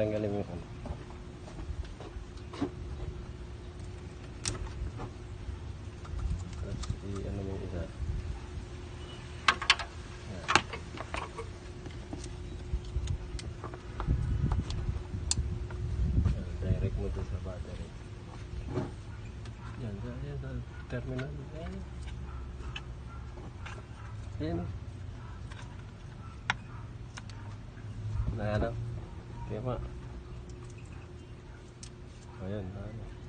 Tanggalin mo yun. Tapos i-ano mo yung isa. Yan. Direct mo doon sa battery. Yan, sa terminal. Ayan. Nahanap. Kaya pa. Ayan, nahanap.